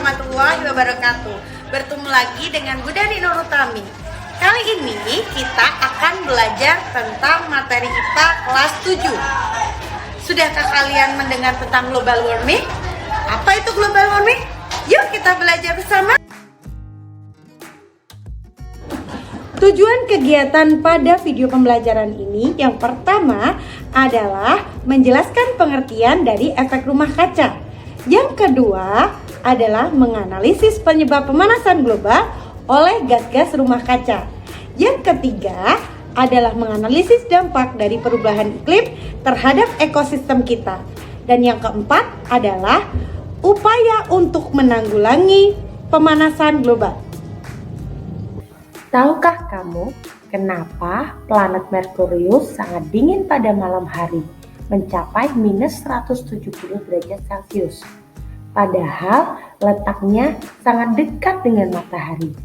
warahmatullahi wabarakatuh. Bertemu lagi dengan Bu Dani Nur Utami. Kali ini kita akan belajar tentang materi IPA kelas 7. Sudahkah kalian mendengar tentang global warming? Apa itu global warming? Yuk kita belajar bersama. Tujuan kegiatan pada video pembelajaran ini yang pertama adalah menjelaskan pengertian dari efek rumah kaca. Yang kedua adalah menganalisis penyebab pemanasan global oleh gas-gas rumah kaca. Yang ketiga adalah menganalisis dampak dari perubahan iklim terhadap ekosistem kita. Dan yang keempat adalah upaya untuk menanggulangi pemanasan global. Tahukah kamu kenapa planet Merkurius sangat dingin pada malam hari, mencapai minus 170 derajat Celcius? Padahal letaknya sangat dekat dengan matahari.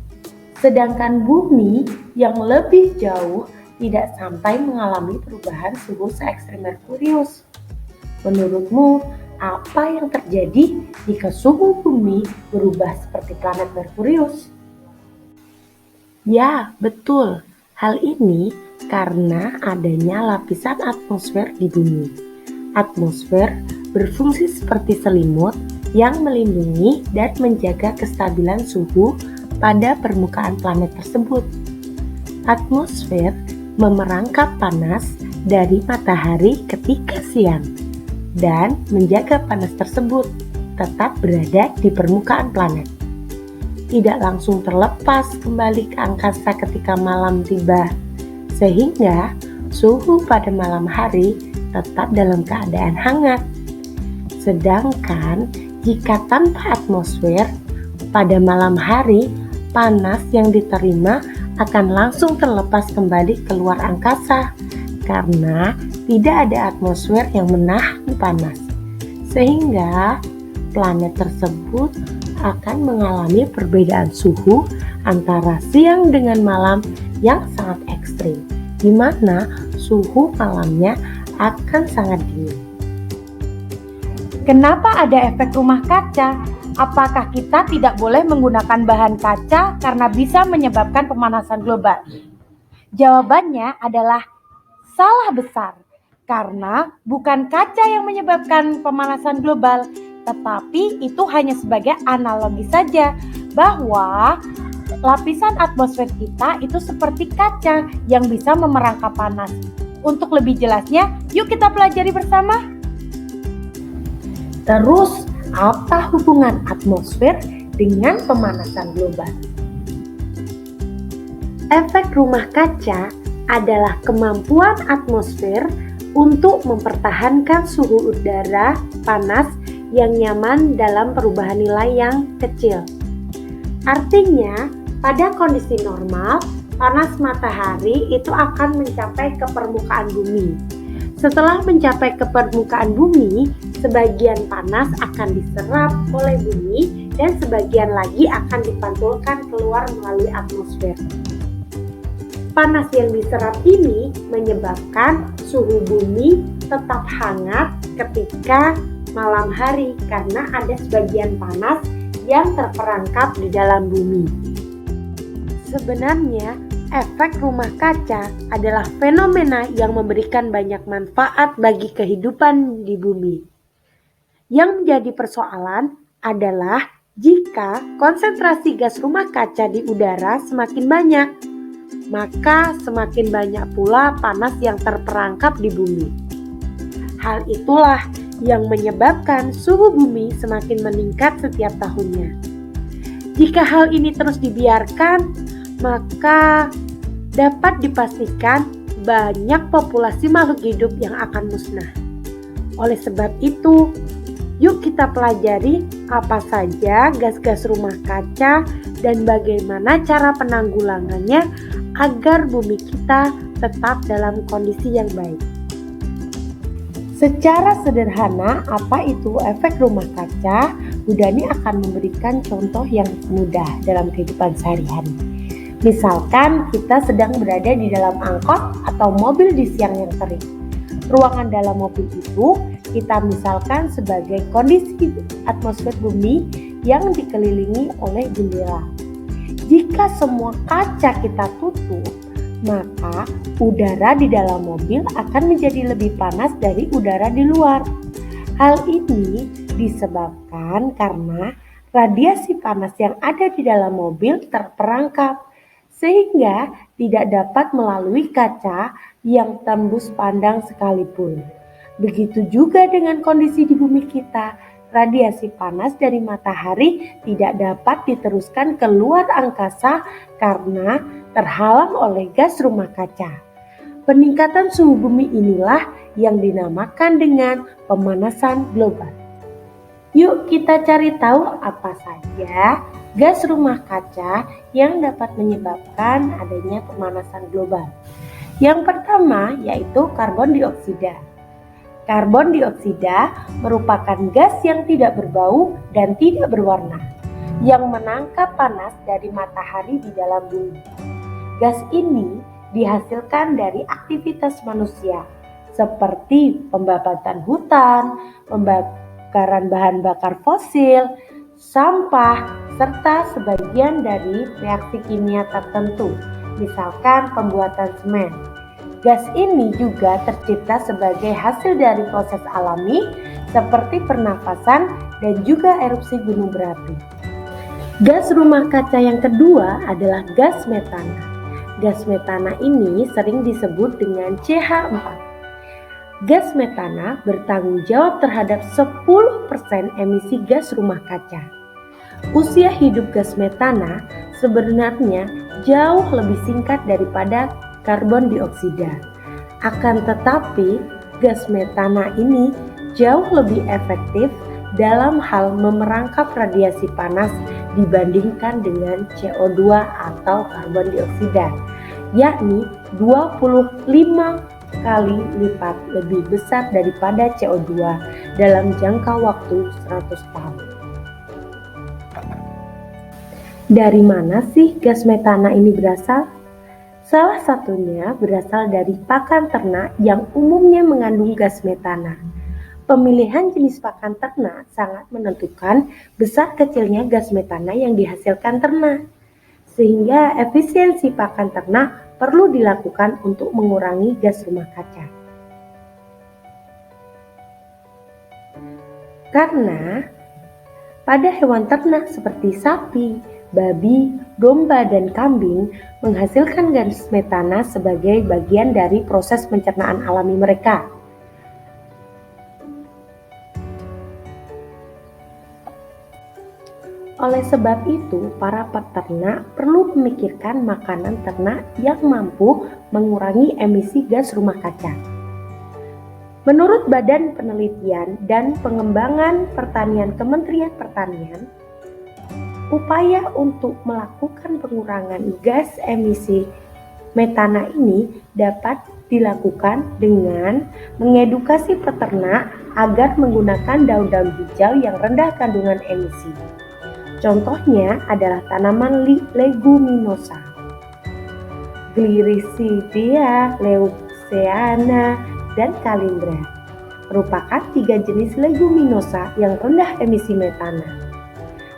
Sedangkan bumi yang lebih jauh tidak sampai mengalami perubahan suhu se-ekstrem Merkurius. Menurutmu, apa yang terjadi jika suhu bumi berubah seperti planet Merkurius? Ya, betul. Hal ini karena adanya lapisan atmosfer di bumi. Atmosfer berfungsi seperti selimut yang melindungi dan menjaga kestabilan suhu pada permukaan planet tersebut. Atmosfer memerangkap panas dari matahari ketika siang dan menjaga panas tersebut tetap berada di permukaan planet. Tidak langsung terlepas kembali ke angkasa ketika malam tiba, sehingga suhu pada malam hari tetap dalam keadaan hangat. Sedangkan jika tanpa atmosfer, pada malam hari panas yang diterima akan langsung terlepas kembali keluar angkasa karena tidak ada atmosfer yang menahan panas, sehingga planet tersebut akan mengalami perbedaan suhu antara siang dengan malam yang sangat ekstrim, di mana suhu malamnya akan sangat dingin. Kenapa ada efek rumah kaca? Apakah kita tidak boleh menggunakan bahan kaca karena bisa menyebabkan pemanasan global? Jawabannya adalah salah besar, karena bukan kaca yang menyebabkan pemanasan global, tetapi itu hanya sebagai analogi saja bahwa lapisan atmosfer kita itu seperti kaca yang bisa memerangkap panas. Untuk lebih jelasnya, yuk kita pelajari bersama. Terus, apa hubungan atmosfer dengan pemanasan global? Efek rumah kaca adalah kemampuan atmosfer untuk mempertahankan suhu udara panas yang nyaman dalam perubahan nilai yang kecil. Artinya, pada kondisi normal, panas matahari itu akan mencapai ke permukaan bumi. Setelah mencapai ke permukaan bumi, sebagian panas akan diserap oleh bumi dan sebagian lagi akan dipantulkan keluar melalui atmosfer. Panas yang diserap ini menyebabkan suhu bumi tetap hangat ketika malam hari karena ada sebagian panas yang terperangkap di dalam bumi. Sebenarnya, efek rumah kaca adalah fenomena yang memberikan banyak manfaat bagi kehidupan di bumi. Yang menjadi persoalan adalah jika konsentrasi gas rumah kaca di udara semakin banyak, maka semakin banyak pula panas yang terperangkap di bumi. Hal itulah yang menyebabkan suhu bumi semakin meningkat setiap tahunnya. Jika hal ini terus dibiarkan, maka dapat dipastikan banyak populasi makhluk hidup yang akan musnah. Oleh sebab itu, yuk kita pelajari apa saja gas-gas rumah kaca dan bagaimana cara penanggulangannya agar bumi kita tetap dalam kondisi yang baik. Secara sederhana, apa itu efek rumah kaca? Bu Dani akan memberikan contoh yang mudah dalam kehidupan sehari-hari. Misalkan kita sedang berada di dalam angkot atau mobil di siang yang terik. Ruangan dalam mobil itu kita misalkan sebagai kondisi atmosfer bumi yang dikelilingi oleh jendela. Jika semua kaca kita tutup, maka udara di dalam mobil akan menjadi lebih panas dari udara di luar. Hal ini disebabkan karena radiasi panas yang ada di dalam mobil terperangkap, sehingga tidak dapat melalui kaca yang tembus pandang sekalipun. Begitu juga dengan kondisi di bumi kita. Radiasi panas dari matahari tidak dapat diteruskan keluar angkasa karena terhalang oleh gas rumah kaca. Peningkatan suhu bumi inilah yang dinamakan dengan pemanasan global. Yuk kita cari tahu apa saja gas rumah kaca yang dapat menyebabkan adanya pemanasan global. Yang pertama yaitu karbon dioksida. Karbon dioksida merupakan gas yang tidak berbau dan tidak berwarna, yang menangkap panas dari matahari di dalam bumi. Gas ini dihasilkan dari aktivitas manusia, seperti pembakaran hutan, pembakaran bahan bakar fosil, sampah, serta sebagian dari reaksi kimia tertentu, misalkan pembuatan semen. Gas ini juga tercipta sebagai hasil dari proses alami seperti pernafasan dan juga erupsi gunung berapi. Gas rumah kaca yang kedua adalah gas metana. Gas metana ini sering disebut dengan CH4. Gas metana bertanggung jawab terhadap 10% emisi gas rumah kaca. Usia hidup gas metana sebenarnya jauh lebih singkat daripada karbon dioksida. Akan tetapi, gas metana ini jauh lebih efektif dalam hal memerangkap radiasi panas dibandingkan dengan CO2 atau karbon dioksida, yakni 25 kali lipat lebih besar daripada CO2 dalam jangka waktu 100 tahun. Dari mana sih gas metana ini berasal? Salah satunya berasal dari pakan ternak yang umumnya mengandung gas metana. Pemilihan jenis pakan ternak sangat menentukan besar kecilnya gas metana yang dihasilkan ternak. Sehingga efisiensi pakan ternak perlu dilakukan untuk mengurangi gas rumah kaca. Karena pada hewan ternak seperti sapi, babi, domba, dan kambing menghasilkan gas metana sebagai bagian dari proses pencernaan alami mereka. Oleh sebab itu, para peternak perlu memikirkan makanan ternak yang mampu mengurangi emisi gas rumah kaca. Menurut Badan Penelitian dan Pengembangan Pertanian Kementerian Pertanian, upaya untuk melakukan pengurangan gas emisi metana ini dapat dilakukan dengan mengedukasi peternak agar menggunakan daun-daun hijau yang rendah kandungan emisi. Contohnya adalah tanaman leguminosa, Gliricidia, Leucaena, dan Calendra. Merupakan 3 jenis leguminosa yang rendah emisi metana.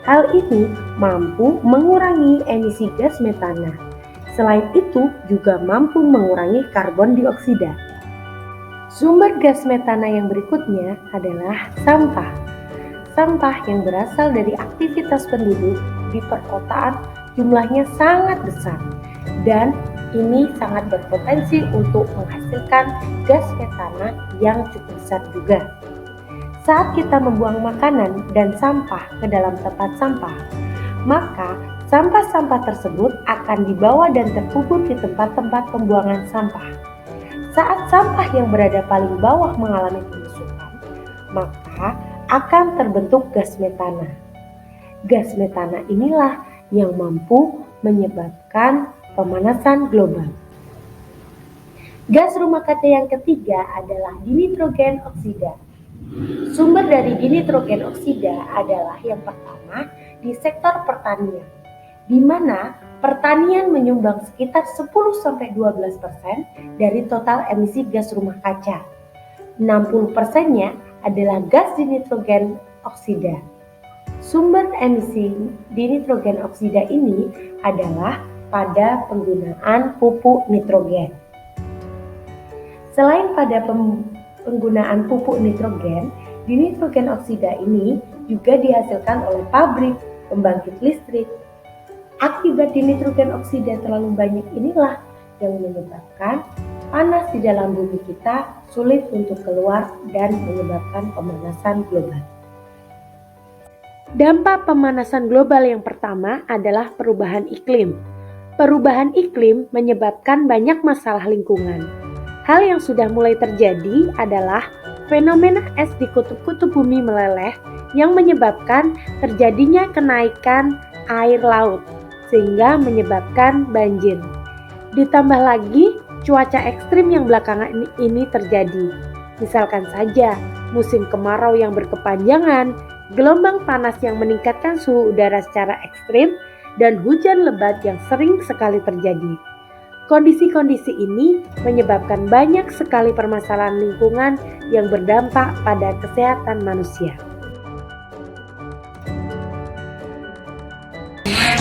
Hal ini mampu mengurangi emisi gas metana. Selain itu juga mampu mengurangi karbon dioksida. Sumber gas metana yang berikutnya adalah sampah. Sampah yang berasal dari aktivitas penduduk di perkotaan jumlahnya sangat besar dan ini sangat berpotensi untuk menghasilkan gas metana yang cukup besar juga. Saat kita membuang makanan dan sampah ke dalam tempat sampah, maka sampah-sampah tersebut akan dibawa dan terkubur di tempat-tempat pembuangan sampah. Saat sampah yang berada paling bawah mengalami pembusukan, maka akan terbentuk gas metana. Gas metana inilah yang mampu menyebabkan pemanasan global. Gas rumah kaca yang ketiga adalah dinitrogen oksida. Sumber dari dinitrogen oksida adalah yang pertama di sektor pertanian, di mana pertanian menyumbang sekitar 10-12% dari total emisi gas rumah kaca. 60%-nya adalah gas dinitrogen oksida. Sumber emisi dinitrogen oksida ini adalah pada penggunaan pupuk nitrogen. Selain pada penggunaan pupuk nitrogen, dinitrogen oksida ini juga dihasilkan oleh pabrik, pembangkit listrik. Akibat dinitrogen oksida terlalu banyak inilah yang menyebabkan panas di dalam bumi kita sulit untuk keluar dan menyebabkan pemanasan global. Dampak pemanasan global yang pertama adalah perubahan iklim. Perubahan iklim menyebabkan banyak masalah lingkungan. Hal yang sudah mulai terjadi adalah fenomena es di kutub-kutub bumi meleleh yang menyebabkan terjadinya kenaikan air laut, sehingga menyebabkan banjir. Ditambah lagi cuaca ekstrim yang belakangan ini terjadi. Misalkan saja musim kemarau yang berkepanjangan, gelombang panas yang meningkatkan suhu udara secara ekstrim, dan hujan lebat yang sering sekali terjadi. Kondisi-kondisi ini menyebabkan banyak sekali permasalahan lingkungan yang berdampak pada kesehatan manusia.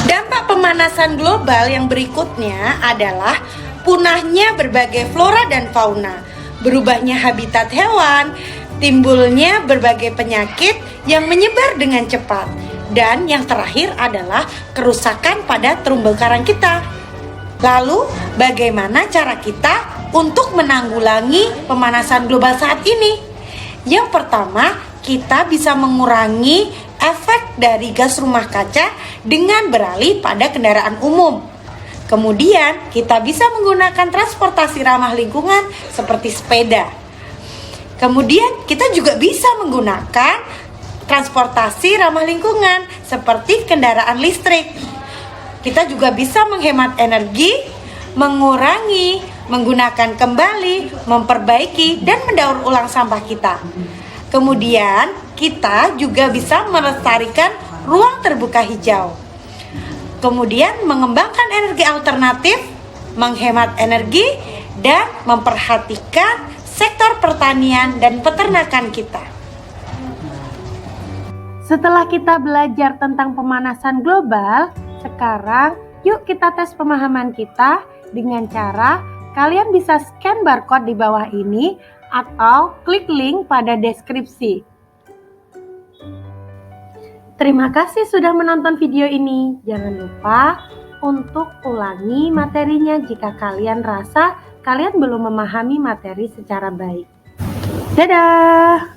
Dampak pemanasan global yang berikutnya adalah punahnya berbagai flora dan fauna, berubahnya habitat hewan, timbulnya berbagai penyakit yang menyebar dengan cepat, dan yang terakhir adalah kerusakan pada terumbu karang kita. Lalu, bagaimana cara kita untuk menanggulangi pemanasan global saat ini? Yang pertama, kita bisa mengurangi efek dari gas rumah kaca dengan beralih pada kendaraan umum. Kemudian, kita bisa menggunakan transportasi ramah lingkungan seperti sepeda. Kemudian, kita juga bisa menggunakan transportasi ramah lingkungan seperti kendaraan listrik. Kita juga bisa menghemat energi, mengurangi, menggunakan kembali, memperbaiki, dan mendaur ulang sampah kita. Kemudian, kita juga bisa melestarikan ruang terbuka hijau. Kemudian, mengembangkan energi alternatif, menghemat energi, dan memperhatikan sektor pertanian dan peternakan kita. Setelah kita belajar tentang pemanasan global, sekarang yuk kita tes pemahaman kita dengan cara kalian bisa scan barcode di bawah ini atau klik link pada deskripsi. Terima kasih sudah menonton video ini. Jangan lupa untuk ulangi materinya jika kalian rasa kalian belum memahami materi secara baik. Dadah!